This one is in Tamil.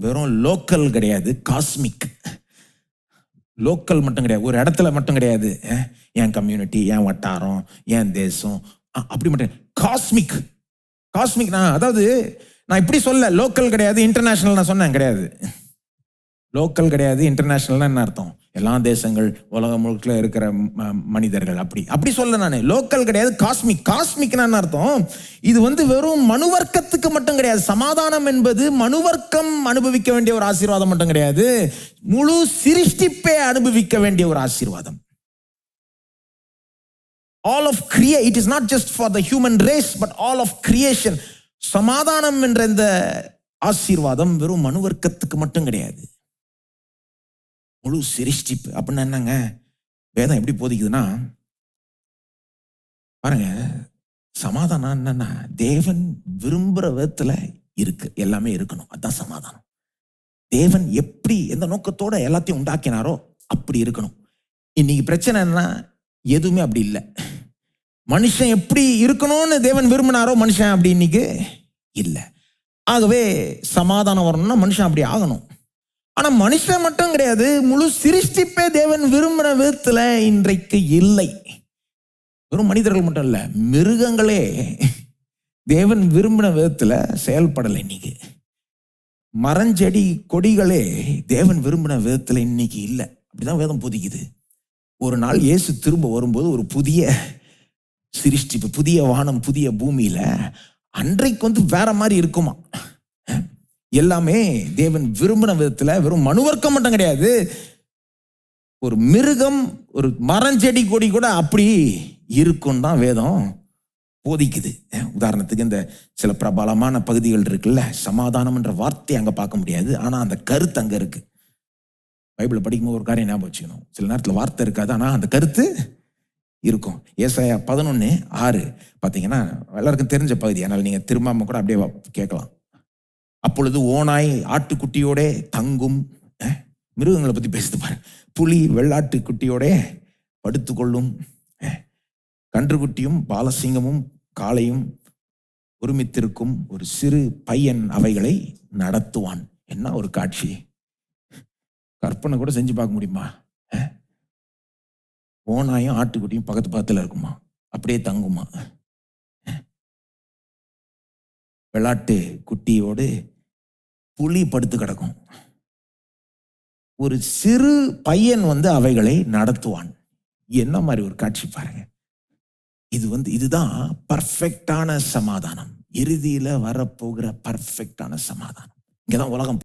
வெறும் லோக்கல் கிடையாது, காஸ்மிக். லோக்கல் மட்டும் கிடையாது, ஒரு இடத்துல மட்டும் கிடையாது, என் கம்யூனிட்டி, என் வட்டாரம், என் தேசம், அப்படி மட்டும். காஸ்மிக். காஸ்மிக் அதாவது நான் இப்படி சொல்ல, லோக்கல் கிடையாது இன்டர்நேஷனல் நான் சொன்னேன் கிடையாது. லோக்கல் கிடையாது இன்டர்நேஷனல்னா என்ன அர்த்தம்? எல்லா தேசங்கள், உலகம் முழுக்க இருக்கிற மனிதர்கள், அப்படி சொல்ல நான். லோக்கல் கிடையாது, காஸ்மிக். காஸ்மிக்னா என்ன அர்த்தம்? இது வெறும் மனுவர்க்கத்துக்கு மட்டும் கிடையாது. சமாதானம் என்பது மனுவர்க்கம் அனுபவிக்க வேண்டிய ஒரு ஆசீர்வாதம் மட்டும் கிடையாது, முழு சிருஷ்டிப்பே அனுபவிக்க வேண்டிய ஒரு ஆசீர்வாதம். All of creation, it is not just for the human race but all of creation. சமாதானம் என்ற இந்த ஆசீர்வாதம் வெறும் மனுவர்க்கத்துக்கு மட்டும் கிடையாது, முழு சிருஷ்டிப்பு. அப்படின்னா என்னங்க? வேதம் எப்படி போதிக்குதுன்னா பாருங்க, சமாதானம் என்னன்னா தேவன் விரும்புற விதத்துல இருக்கு, எல்லாமே இருக்கணும், அதுதான் சமாதானம். தேவன் எப்படி எந்த நோக்கத்தோட எல்லாத்தையும் உண்டாக்கினாரோ அப்படி இருக்கணும். இன்னைக்கு பிரச்சனை என்னன்னா எதுவுமே அப்படி இல்லை. மனுஷன் எப்படி இருக்கணும்னு தேவன் விரும்பினாரோ மனுஷன் அப்படி இன்னைக்கு இல்லை. ஆகவே சமாதானம் வரணும்னா மனுஷன் அப்படி ஆகணும். ஆனா மனுஷன் மட்டும் கிடையாது, முழு சிருஷ்டிப்பே தேவன் விரும்பின விதத்துல இன்றைக்கு இல்லை. வெறும் மனிதர்கள் மட்டும் இல்ல, மிருகங்களே தேவன் விரும்பின விதத்துல செயல்படலை இன்னைக்கு. மரஞ்செடி கொடிகளே தேவன் விரும்பின விதத்துல இன்னைக்கு இல்லை. அப்படிதான் வேதம் போதிக்குது. ஒரு நாள் இயேசு திரும்ப வரும்போது ஒரு புதிய சிருஷ்டிப்பு, புதிய வானம், புதிய பூமியில அன்றைக்கு வேற மாதிரி இருக்குமா. எல்லாமே தேவன் விரும்பின விதத்துல, வெறும் மனுவர்க்கம் மட்டும் கிடையாது, ஒரு மிருகம், ஒரு மரஞ்செடி கொடி கூட அப்படி இருக்கும் தான் வேதம் போதிக்குது. உதாரணத்துக்கு இந்த சில பிரபலமான பகுதிகள் இருக்குல்ல, சமாதானம் என்ற வார்த்தை அங்க பார்க்க முடியாது, ஆனா அந்த கருத்து அங்க இருக்கு. பைபிளை படிக்கும்போது ஒரு காரியம் ஞாபகம் வச்சுக்கணும், சில நேரத்தில் வார்த்தை இருக்காது, ஆனா அந்த கருத்து இருக்கும். ஏசாயா 11:6 பார்த்தீங்கன்னா எல்லாருக்கும் தெரிஞ்ச பகுதி, அதனால நீங்க திரும்பாம கூட அப்படியே கேட்கலாம். அப்பொழுது ஓனாய் ஆட்டுக்குட்டியோட தங்கும், மிருகங்களை பத்தி பேசுது பாரு. புலி வெள்ளாட்டு குட்டியோட படுத்துக்கொள்ளும், கன்றுக்குட்டியும் பாலசிங்கமும் காளையும் ஒருமித்திருக்கும், ஒரு சிறு பையன் அவைகளை நடத்துவான். என்ன ஒரு காட்சி! கற்பனை கூட செஞ்சு பார்க்க முடியுமா? ஓனாயும் ஆட்டுக்குட்டியும் பக்கத்து பக்கத்துல இருக்குமா, அப்படியே தங்குமா. வெள்ளாட்டு குட்டியோடு புலி படுத்து கிடக்கும், ஒரு சிறு பையன் அவைகளை நடத்துவான். என்ன மாதிரி ஒரு காட்சி பாருங்க. இதுதான் பர்ஃபெக்டான சமாதானம், இறுதியில வரப்போகிற பர்ஃபெக்டான சமாதானம். இங்கதான் உலகம்